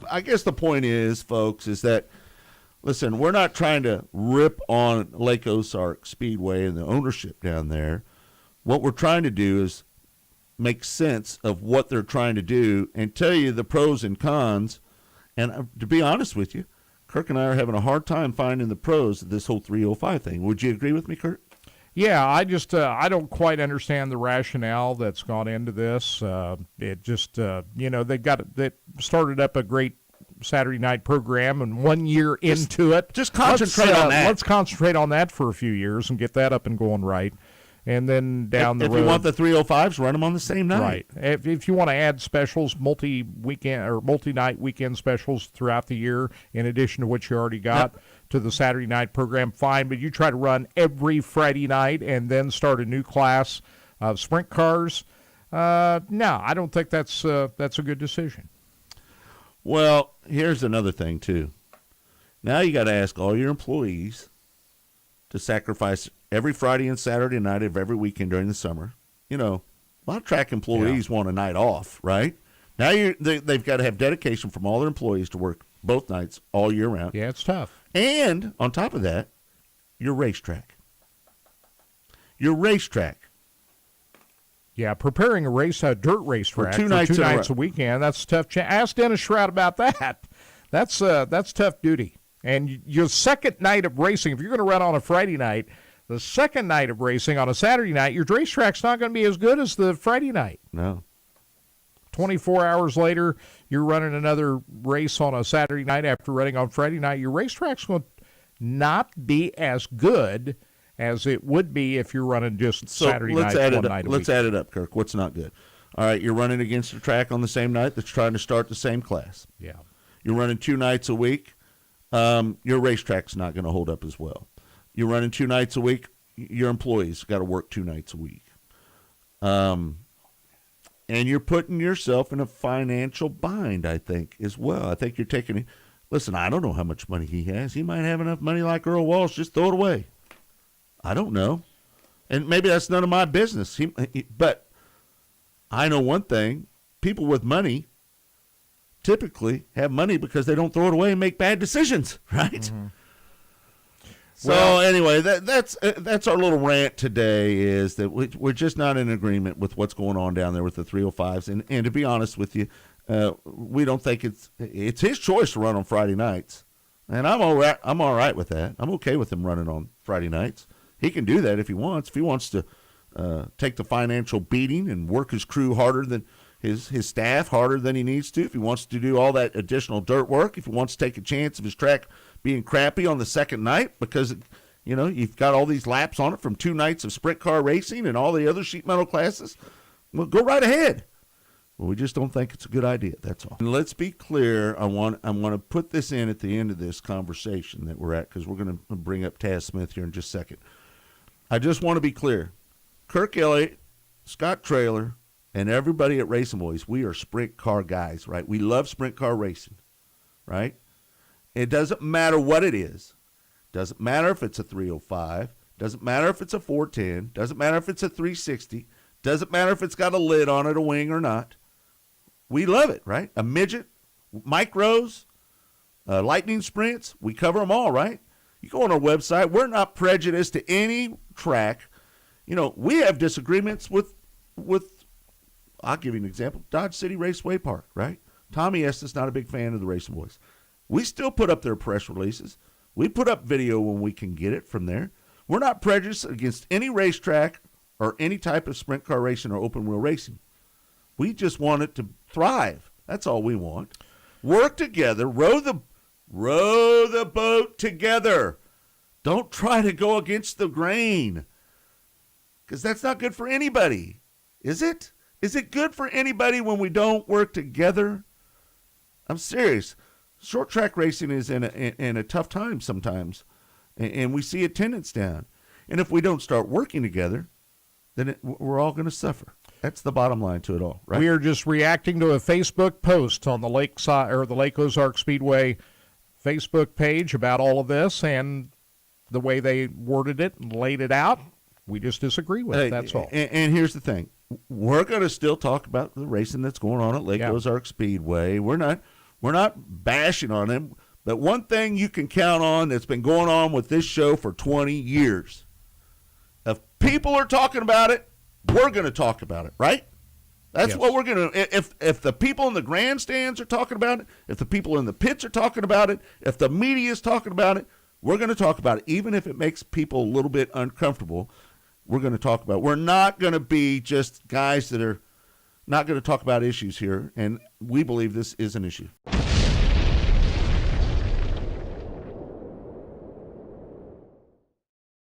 I guess the point is, folks, is that, listen, we're not trying to rip on Lake Ozark Speedway and the ownership down there. What we're trying to do is make sense of what they're trying to do and tell you the pros and cons. And to be honest with you, Kirk and I are having a hard time finding the pros of this whole 305 thing. Would you agree with me, Kirk? Yeah, I just I don't quite understand the rationale that's gone into this. It just they started up a great Saturday night program, and 1 year into it, just concentrate on that. Let's concentrate on that for a few years and get that up and going right. And then down the road, if you want the 305s, run them on the same night. Right. If you want to add specials, multi-weekend or multi-night weekend specials throughout the year, in addition to what you already got to the Saturday night program, fine. But you try to run every Friday night and then start a new class of sprint cars. No, I don't think that's a good decision. Well, here's another thing too. Now you got to ask all your employees to sacrifice every Friday and Saturday night of every weekend during the summer. You know, a lot of track employees want a night off, right? Now they've got to have dedication from all their employees to work both nights all year round. Yeah, it's tough. And on top of that, your racetrack. Your racetrack. Yeah, preparing a dirt racetrack for two nights a weekend, that's tough. Ask Dennis Shroud about that. That's tough duty. And your second night of racing, if you're going to run on a Friday night, the second night of racing on a Saturday night, your racetrack's not going to be as good as the Friday night. No. 24 hours later, you're running another race on a Saturday night after running on Friday night. Your racetrack's going to not be as good as it would be if you're running just Saturday night, one night a week. Let's add it up, Kirk. What's not good? All right, you're running against a track on the same night that's trying to start the same class. Yeah. You're running 2 nights a week. Your racetrack's not going to hold up as well. You're running 2 nights a week. Your employees got to work 2 nights a week. And you're putting yourself in a financial bind, I think, as well. I think you're taking – listen, I don't know how much money he has. He might have enough money like Earl Walsh. Just throw it away. I don't know. And maybe that's none of my business. But I know one thing. People with money typically have money because they don't throw it away and make bad decisions, right? Mm-hmm. So anyway, that's our little rant today, is that we're just not in agreement with what's going on down there with the 305s. And to be honest with you, we don't think it's his choice to run on Friday nights. And I'm all right with that. I'm okay with him running on Friday nights. He can do that if he wants. If he wants to take the financial beating and work his crew harder than his staff, harder than he needs to, if he wants to do all that additional dirt work, if he wants to take a chance of his track being crappy on the second night because, you know, you've got all these laps on it from 2 nights of sprint car racing and all the other sheet metal classes, well, go right ahead. Well, we just don't think it's a good idea, that's all. And let's be clear. I want to put this in at the end of this conversation that we're at, because we're going to bring up Taz Smith here in just a second. I just want to be clear. Kirk Elliott, Scott Traylor, and everybody at RacinBoys, we are sprint car guys, right? We love sprint car racing, right? It doesn't matter what it is. Doesn't matter if it's a 305. Doesn't matter if it's a 410. Doesn't matter if it's a 360. Doesn't matter if it's got a lid on it, a wing or not. We love it, right? A midget, micros, lightning sprints, we cover them all, right? You go on our website. We're not prejudiced to any track. You know, we have disagreements with I'll give you an example, Dodge City Raceway Park, right? Tommy Estes not a big fan of the RacinBoys. We still put up their press releases. We put up video when we can get it from there. We're not prejudiced against any racetrack or any type of sprint car racing or open wheel racing. We just want it to thrive. That's all we want. Work together, row the boat together. Don't try to go against the grain, because that's not good for anybody. Is it? Is it good for anybody when we don't work together? I'm serious. Short track racing is in a tough time sometimes, and we see attendance down. And if we don't start working together, then we're all going to suffer. That's the bottom line to it all, right? We are just reacting to a Facebook post on the Lake Ozark Speedway Facebook page about all of this, and the way they worded it and laid it out, we just disagree with it. That's all. And here's the thing. We're going to still talk about the racing that's going on at Lake Ozark Speedway. We're We're not bashing on him. But one thing you can count on that's been going on with this show for 20 years. If people are talking about it, we're going to talk about it, right? That's Yes. what we're going to. If the people in the grandstands are talking about it, if the people in the pits are talking about it, if the media is talking about it, we're going to talk about it. Even if it makes people a little bit uncomfortable, we're going to talk about it. We're not going to be just guys that are not going to talk about issues here, and we believe this is an issue.